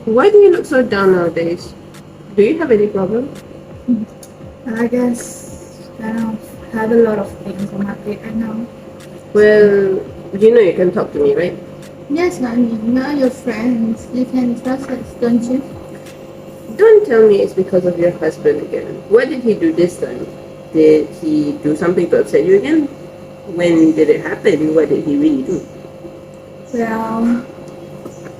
Why do you look so down nowadays? Do you have any problem? I guess kind of have a lot of things on my plate right now. Well, you know you can talk to me, right? Yes, I mean, we are your friends. You can trust us, don't you? Don't tell me it's because of your husband again. What did he do this time? Did he do something to upset you again? When did it happen? What did he really do? Well,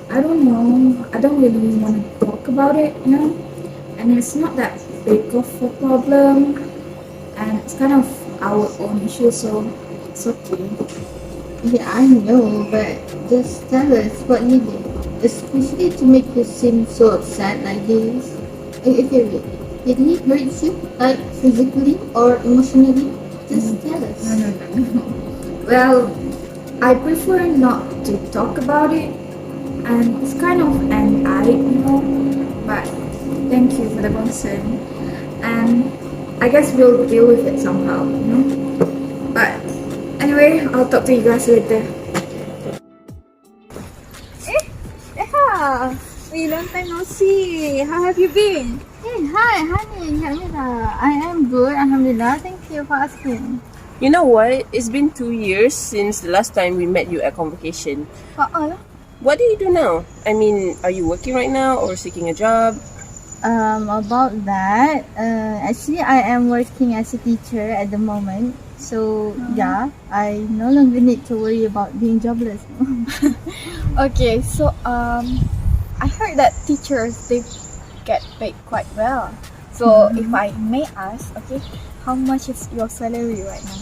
I don't know. I don't really want to talk about it, you know? And it's not that big of a problem. And it's kind of our own issue, so it's okay. Yeah, I know, but just tell us what you did, especially to make you seem so upset like this. Okay, wait. Did he hurt you, like physically or emotionally? Just tell us. No. Well, I prefer not to talk about it, and it's kind of an eye, you know. But thank you for the concern, and I guess we'll deal with it somehow, you know. But anyway, I'll talk to you guys later. Yeah, long time no see. How have you been? Hey, hi, honey, Hamida. I am good, alhamdulillah. Thank you for asking. You know what? It's been 2 years since the last time we met you at convocation. What do you do now? I mean, are you working right now or seeking a job? About that, actually, I am working as a teacher at the moment. So, yeah, I no longer need to worry about being jobless. Okay, so I heard that teachers they get paid quite well. So if I may ask, okay, how much is your salary right now?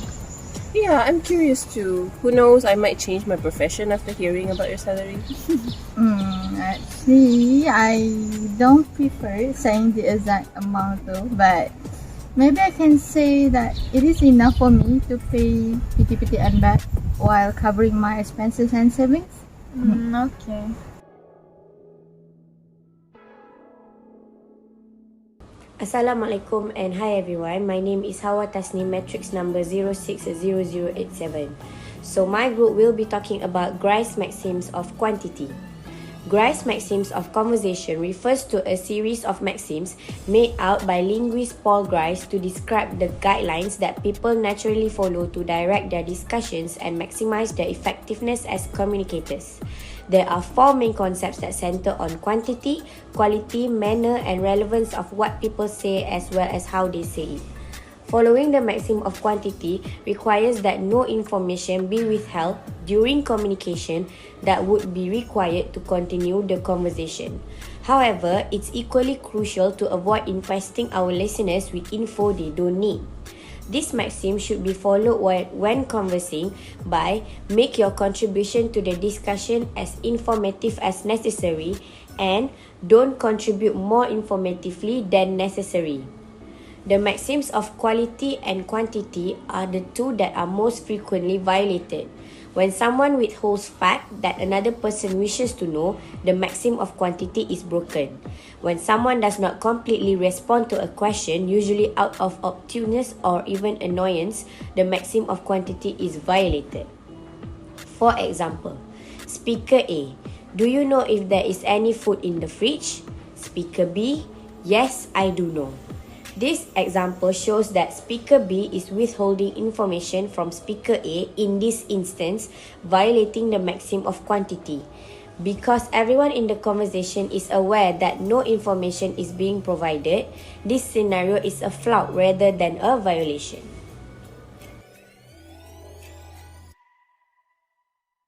Yeah, I'm curious too. Who knows, I might change my profession after hearing about your salary. Actually, I don't prefer saying the exact amount though, but maybe I can say that it is enough for me to pay PT and back while covering my expenses and savings. Okay. Assalamualaikum and hi everyone. My name is Hawa Tasni, matrix number 060087. So my group will be talking about Grice maxims of quantity. Grice maxims of conversation refers to a series of maxims made out by linguist Paul Grice to describe the guidelines that people naturally follow to direct their discussions and maximize their effectiveness as communicators. There are four main concepts that center on quantity, quality, manner, and relevance of what people say as well as how they say it. Following the maxim of quantity requires that no information be withheld during communication that would be required to continue the conversation. However, it's equally crucial to avoid infesting our listeners with info they don't need. This maxim should be followed when conversing by make your contribution to the discussion as informative as necessary and don't contribute more informatively than necessary. The maxims of quality and quantity are the two that are most frequently violated. When someone withholds fact that another person wishes to know, the maxim of quantity is broken. When someone does not completely respond to a question, usually out of obtuseness or even annoyance, the maxim of quantity is violated. For example, Speaker A, do you know if there is any food in the fridge? Speaker B, yes, I do know. This example shows that Speaker B is withholding information from Speaker A, in this instance, violating the maxim of quantity. Because everyone in the conversation is aware that no information is being provided, this scenario is a flout rather than a violation.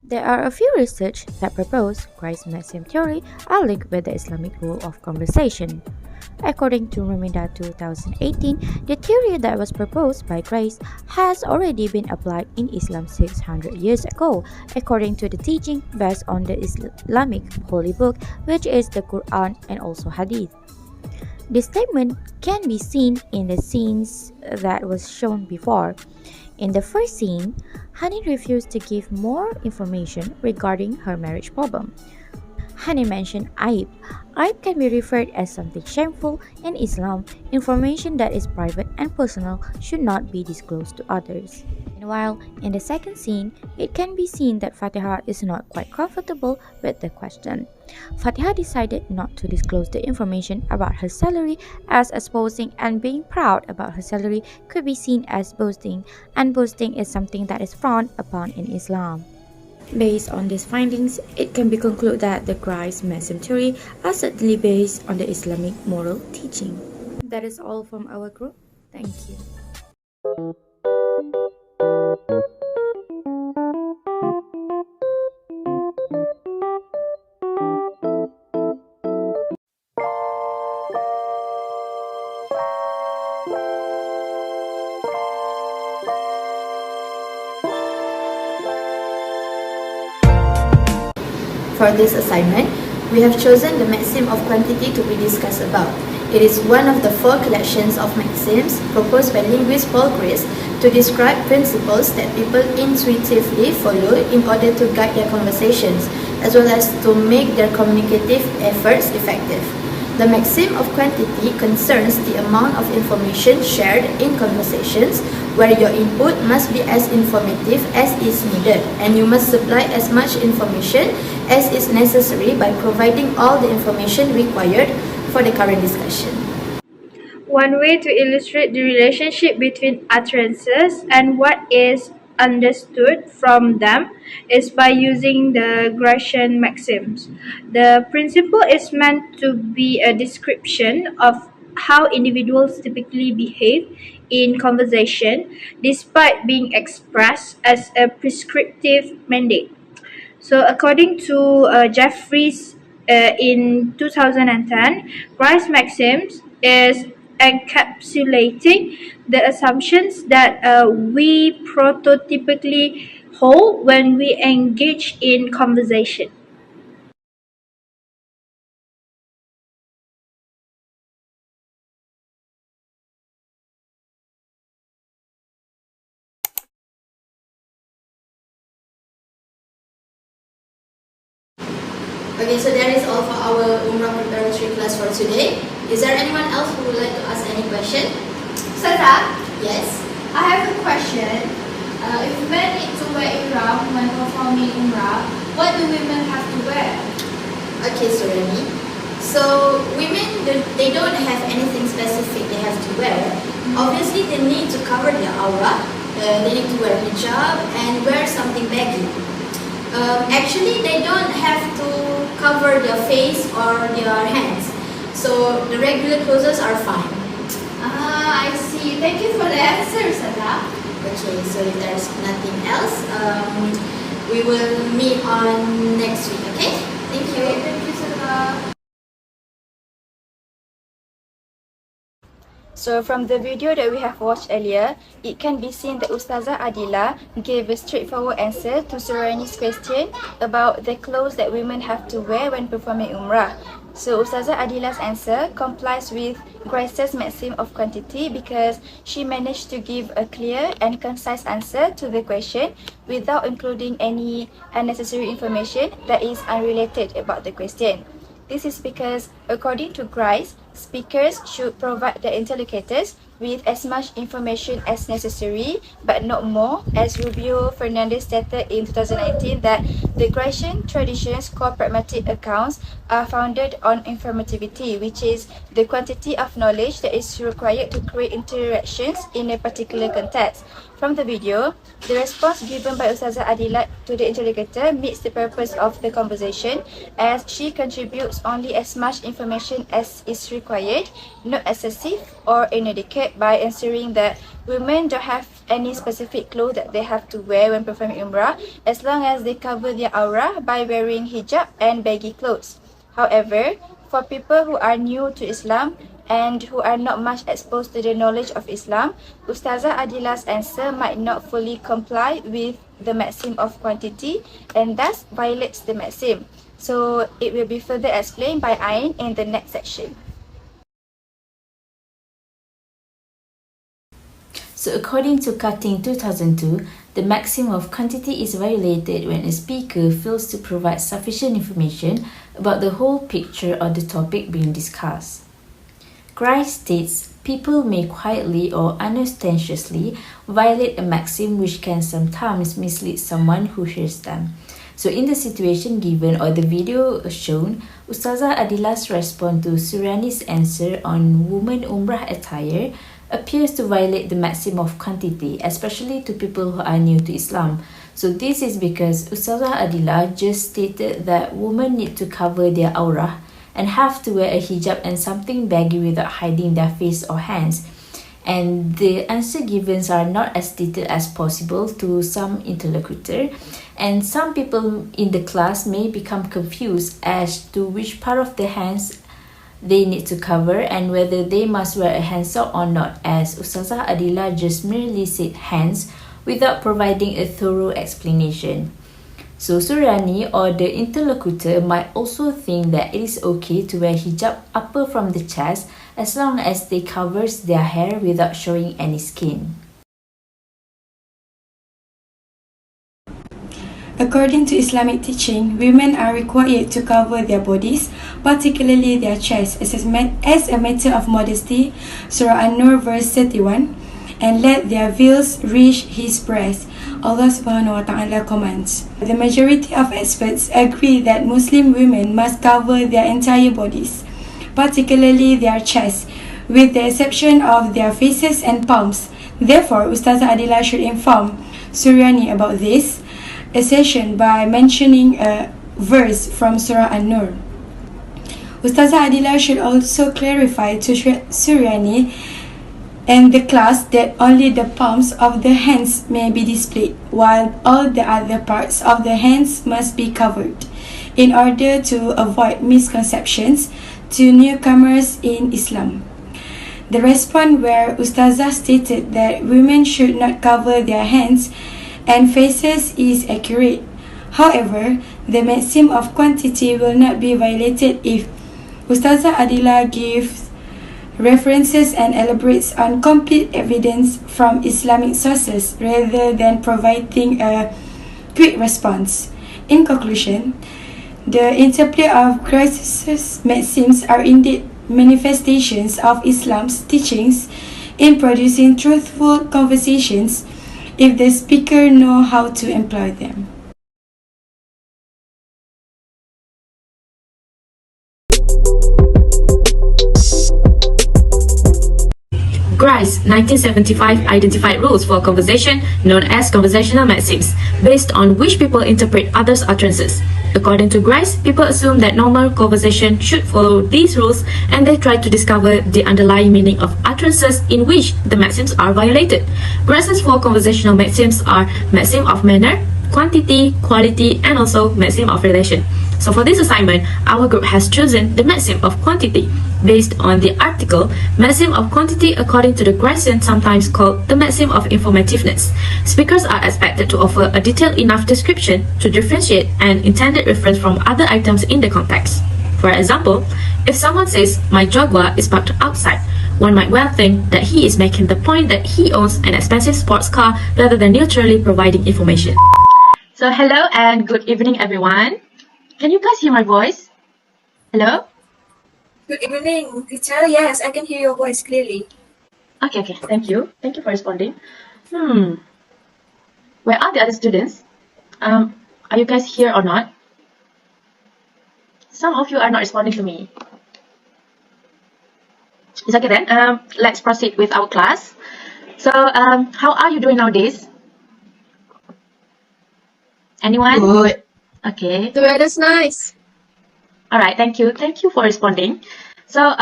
There are a few research that propose Christ's maxim theory are linked with the Islamic rule of conversation. According to Romida 2018, the theory that was proposed by Christ has already been applied in Islam 600 years ago, according to the teaching based on the Islamic holy book, which is the Quran and also Hadith. This statement can be seen in the scenes that was shown before. In the first scene, Hani refused to give more information regarding her marriage problem. Hani mentioned aib. Aib can be referred as something shameful. In Islam, information that is private and personal should not be disclosed to others. Meanwhile, in the second scene, it can be seen that Fatiha is not quite comfortable with the question. Fatiha decided not to disclose the information about her salary, as boasting and being proud about her salary could be seen as boasting, and boasting is something that is frowned upon in Islam. Based on these findings, it can be concluded that the Grice-Maxim theory are certainly based on the Islamic moral teaching. That is all from our group. Thank you. For this assignment, we have chosen the maxim of quantity to be discussed about. It is one of the 4 collections of maxims proposed by linguist Paul Grice to describe principles that people intuitively follow in order to guide their conversations, as well as to make their communicative efforts effective. The maxim of quantity concerns the amount of information shared in conversations, where your input must be as informative as is needed, and you must supply as much information as is necessary by providing all the information required for the current discussion. One way to illustrate the relationship between utterances and what is understood from them is by using the Grecian maxims. The principle is meant to be a description of how individuals typically behave in conversation, despite being expressed as a prescriptive mandate. So, according to Jeffries in 2010, Grice Maxims is encapsulating the assumptions that we prototypically hold when we engage in conversation. Okay, so that is all for our Umrah preparatory class for today. Is there anyone else who would like to ask any question? Sarah, Yes? I have a question. If men need to wear ihram when performing umrah, what do women have to wear? Okay, Surani. So, women, they don't have anything specific they have to wear. Obviously, they need to cover their aura. They need to wear hijab and wear something baggy. Actually, they don't have to cover their face or their hands. So, the regular clothes are fine. Ah, I see. Thank you for the answer, Sarah. Okay, so if there's nothing else, we will meet on next week, okay? Thank you. Thank you, Sarah. So from the video that we have watched earlier, it can be seen that Ustazah Adila gave a straightforward answer to Surani's question about the clothes that women have to wear when performing Umrah. So Ustazah Adila's answer complies with Grice's maxim of quantity because she managed to give a clear and concise answer to the question without including any unnecessary information that is unrelated about the question. This is because, according to Grice, speakers should provide their interlocutors with as much information as necessary, but not more, as Rubio Fernandez stated in 2019 that the Grecian tradition's core pragmatic accounts are founded on informativity, which is the quantity of knowledge that is required to create interactions in a particular context. From the video, the response given by Ustazah Adila to the interrogator meets the purpose of the conversation, as she contributes only as much information as is required, not excessive or inadequate, by answering that women don't have any specific clothes that they have to wear when performing Umrah, as long as they cover their aura by wearing hijab and baggy clothes. However, for people who are new to Islam and who are not much exposed to the knowledge of Islam, Ustazah Adila's answer might not fully comply with the maxim of quantity and thus violates the maxim. So it will be further explained by Ain in the next section. So according to Cutting 2002, the maxim of quantity is violated when a speaker fails to provide sufficient information about the whole picture or the topic being discussed. Grice states, people may quietly or unostentatiously violate a maxim which can sometimes mislead someone who hears them. So in the situation given or the video shown, Ustazah Adila's response to Suryani's answer on woman Umrah attire appears to violate the maxim of quantity, especially to people who are new to Islam. So this is because Ustazah Adila just stated that women need to cover their aurah and have to wear a hijab and something baggy without hiding their face or hands. And the answer given are not as detailed as possible to some interlocutor, and some people in the class may become confused as to which part of the hands they need to cover and whether they must wear a hand sock or not, as Ustazah Adila just merely said hands without providing a thorough explanation. So Suryani or the interlocutor might also think that it is okay to wear hijab upper from the chest as long as they covers their hair without showing any skin. According to Islamic teaching, women are required to cover their bodies, particularly their chests, as a matter of modesty, Surah An-Nur verse 31, and let their veils reach his breast. Allah subhanahu wa ta'ala commands. The majority of experts agree that Muslim women must cover their entire bodies, particularly their chests, with the exception of their faces and palms. Therefore, Ustazah Adila should inform Suryani about this assertion by mentioning a verse from Surah An-Nur. Ustazah Adila should also clarify to Suryani and the class that only the palms of the hands may be displayed, while all the other parts of the hands must be covered, in order to avoid misconceptions to newcomers in Islam. The response where Ustazah stated that women should not cover their hands and faces is accurate. However, the maxim of quantity will not be violated if Ustazah Adila gives references and elaborates on complete evidence from Islamic sources rather than providing a quick response. In conclusion, the interplay of Christ's maxims are indeed manifestations of Islam's teachings in producing truthful conversations if the speaker know how to employ them. Grice, 1975, identified rules for conversation known as conversational maxims, based on which people interpret others' utterances. According to Grice, people assume that normal conversation should follow these rules, and they try to discover the underlying meaning of utterances in which the maxims are violated. Grice's four conversational maxims are maxim of manner, quantity, quality, and also maxim of relation. So for this assignment, our group has chosen the maxim of quantity based on the article maxim of quantity according to the Grayson, sometimes called the maxim of informativeness. Speakers are expected to offer a detailed enough description to differentiate an intended reference from other items in the context. For example, if someone says, "My Jaguar is parked outside," one might well think that he is making the point that he owns an expensive sports car rather than neutrally providing information. So hello and good evening everyone. Can you guys hear my voice? Hello? Good evening, teacher. Yes, I can hear your voice clearly. Okay, thank you. Thank you for responding. Where are the other students? Are you guys here or not? Some of you are not responding to me. It's okay then. Let's proceed with our class. So, how are you doing nowadays? Anyone? Good. Okay. The weather's nice. All right, thank you. Thank you for responding. So,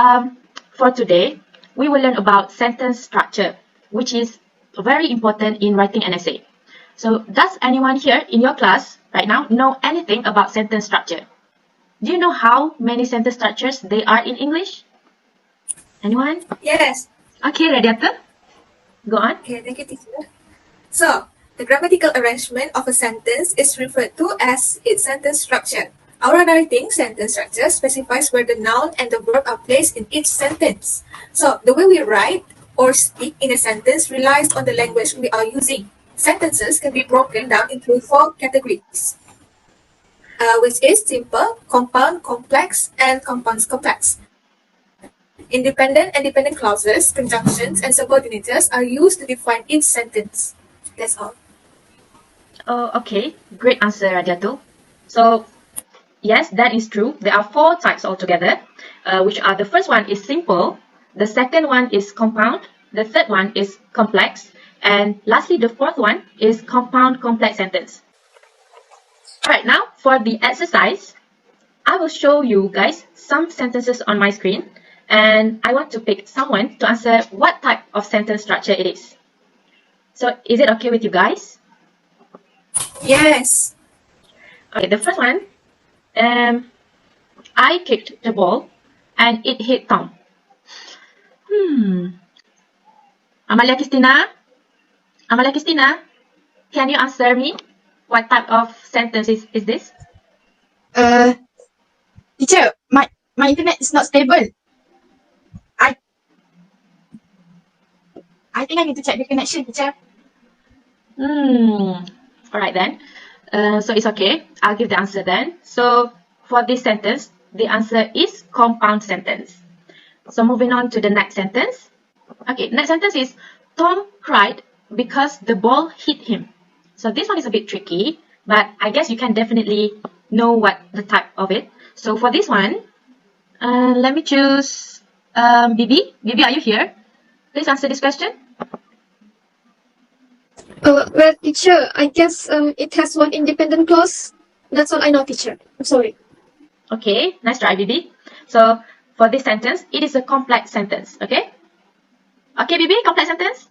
for today, we will learn about sentence structure, which is very important in writing an essay. So, does anyone here in your class right now know anything about sentence structure? Do you know how many sentence structures there are in English? Anyone? Yes. Okay, Radiata, go on. Okay, thank you, teacher. So, the grammatical arrangement of a sentence is referred to as its sentence structure. Our narrating sentence structure specifies where the noun and the verb are placed in each sentence. So, the way we write or speak in a sentence relies on the language we are using. Sentences can be broken down into 4 categories, which is simple, compound, complex, and compound complex. Independent and dependent clauses, conjunctions, and subordinators are used to define each sentence. That's all. Oh, okay. Great answer, Radiatul. So, yes, that is true. There are 4 types altogether, which are the first one is simple, the second one is compound, the third one is complex, and lastly, the fourth one is compound complex sentence. Alright, now for the exercise, I will show you guys some sentences on my screen, and I want to pick someone to answer what type of sentence structure it is. So, is it okay with you guys? Yes. Okay, the first one, I kicked the ball and it hit Tom. Amalia Christina, can you answer me? What type of sentence is this? Teacher, my internet is not stable. I think I need to check the connection, teacher. Alright then. So it's okay. I'll give the answer then. So for this sentence, the answer is compound sentence. So moving on to the next sentence. Okay, next sentence is Tom cried because the ball hit him. So this one is a bit tricky, but I guess you can definitely know what the type of it. So for this one, let me choose Bibi. Bibi, are you here? Please answer this question. Well, teacher, I guess it has one independent clause. That's all I know, teacher. I'm sorry. Okay, nice try, Bibi. So for this sentence, it is a complex sentence, okay? Okay, Bibi, complex sentence?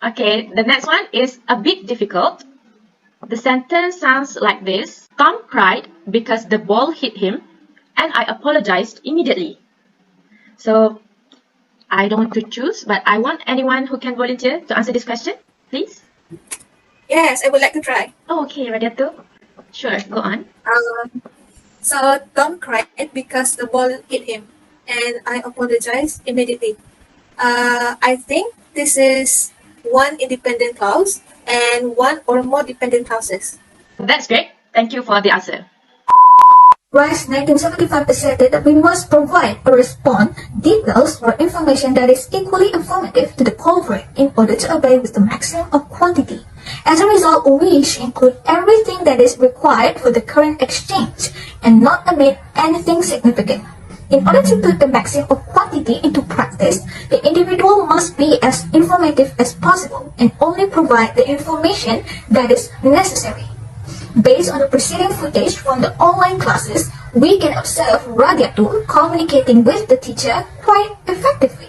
Okay, the next one is a bit difficult. The sentence sounds like this. Tom cried because the ball hit him and I apologized immediately. So, I don't want to choose, but I want anyone who can volunteer to answer this question, please. Yes, I would like to try. Oh, okay, Radiatul. Sure, go on. So Tom cried because the ball hit him, and I apologized immediately. I think this is one independent clause and one or more dependent clauses. That's great. Thank you for the answer. Rice 1975 asserted that we must provide or respond details or information that is equally informative to the culprit in order to obey with the maximum of quantity. As a result, we should include everything that is required for the current exchange and not omit anything significant. In order to put the maximum of quantity into practice, the individual must be as informative as possible and only provide the information that is necessary. Based on the preceding footage from the online classes, we can observe Radiatul communicating with the teacher quite effectively.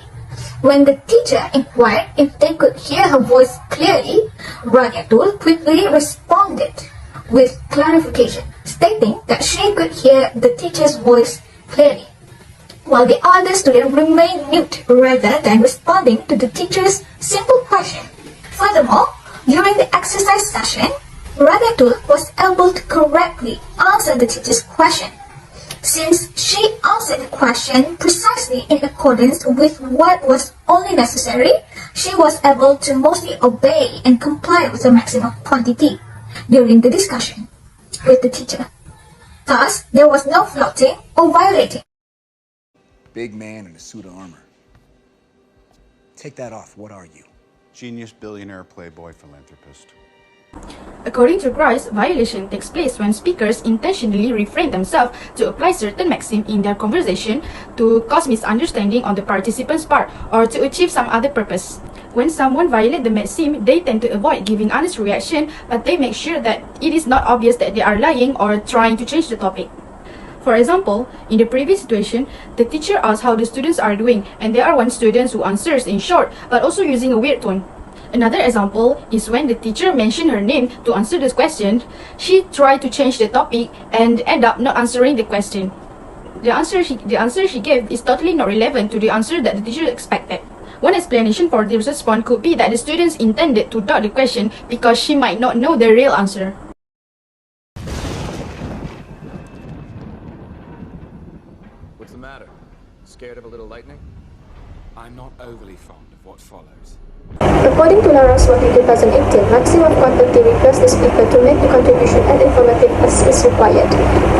When the teacher inquired if they could hear her voice clearly, Radiatul quickly responded with clarification, stating that she could hear the teacher's voice clearly, while the other student remained mute rather than responding to the teacher's simple question. Furthermore, during the exercise session, Radiatul was able to correctly answer the teacher's question. Since she answered the question precisely in accordance with what was only necessary, she was able to mostly obey and comply with the maximum quantity during the discussion with the teacher. Thus, there was no flouting or violating. Big man in a suit of armor. Take that off. What are you? Genius, billionaire, playboy, philanthropist. According to Grice, violation takes place when speakers intentionally refrain themselves to apply certain maxim in their conversation to cause misunderstanding on the participant's part or to achieve some other purpose. When someone violates the maxim, they tend to avoid giving honest reaction, but they make sure that it is not obvious that they are lying or trying to change the topic. For example, in the previous situation, the teacher asks how the students are doing, and there are one student who answers in short, but also using a weird tone. Another example is when the teacher mentioned her name to answer this question, she tried to change the topic and end up not answering the question. The answer she gave is totally not relevant to the answer that the teacher expected. One explanation for this response could be that the students intended to doubt the question because she might not know the real answer. What's the matter? Scared of a little lightning? I'm not overly fond of what follows. According to Lara's work in 2018, maxim of quantity requires the speaker to make the contribution as informative as is required.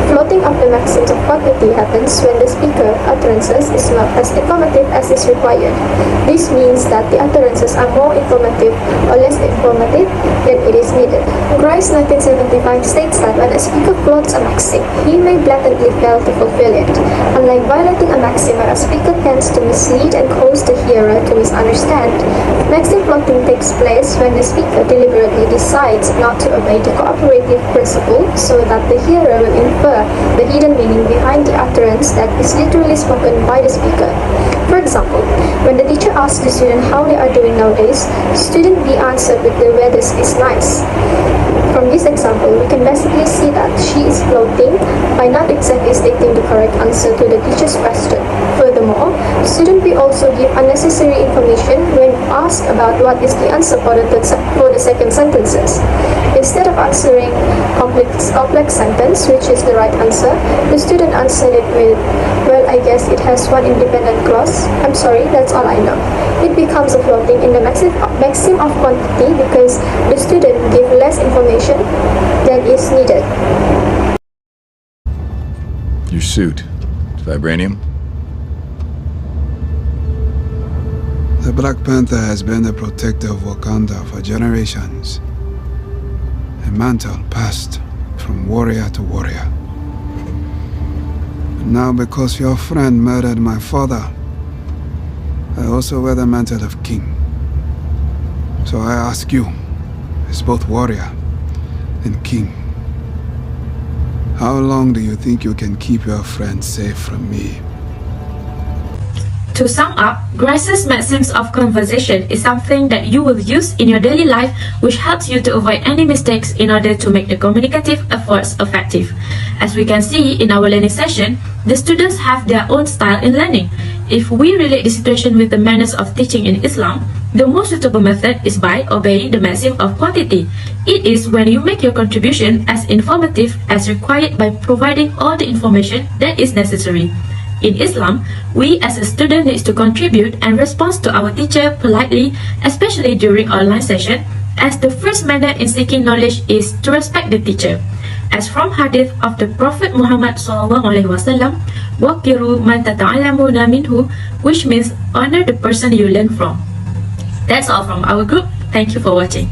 Floating of the maxims of quantity happens when the speaker utterances is not as informative as is required. This means that the utterances are more informative or less informative than it is needed. Grice 1975 states that when a speaker floats a maxim, he may blatantly fail to fulfill it. Unlike violating a maxim where a speaker tends to mislead and cause the hearer to misunderstand, maxim floating takes place when the speaker deliberately decides not to obey the cooperative principle so that the hearer will infer the hidden meaning behind the utterance that is literally spoken by the speaker. For example, when the teacher asks the student how they are doing nowadays, student B answered with the weather is nice. From this example, we can basically see that she is floating by not exactly stating the correct answer to the teacher's question. Furthermore, student B also give unnecessary information when asked about what is the answer for the second sentences. Instead of answering complex sentence, which is the right answer, the student answered it with, well, I guess it has one independent clause. I'm sorry, that's all I know. It becomes a floating in the maxim of quantity because the student gave less information than is needed. Your suit, vibranium? The Black Panther has been the protector of Wakanda for generations. A mantle passed from warrior to warrior. And now because your friend murdered my father, I also wear the mantle of king. So I ask you, as both warrior and king, how long do you think you can keep your friend safe from me? To sum up, Grice's maxims of conversation is something that you will use in your daily life, which helps you to avoid any mistakes in order to make the communicative efforts effective. As we can see in our learning session, the students have their own style in learning. If we relate the situation with the manners of teaching in Islam, the most suitable method is by obeying the maxim of quantity. It is when you make your contribution as informative as required by providing all the information that is necessary. In Islam, we as a student need to contribute and respond to our teacher politely, especially during online session, as the first manner in seeking knowledge is to respect the teacher. As from hadith of the Prophet Muhammad SAW, "Waqiru man tata'allamuna minhu," which means honor the person you learn from. That's all from our group. Thank you for watching.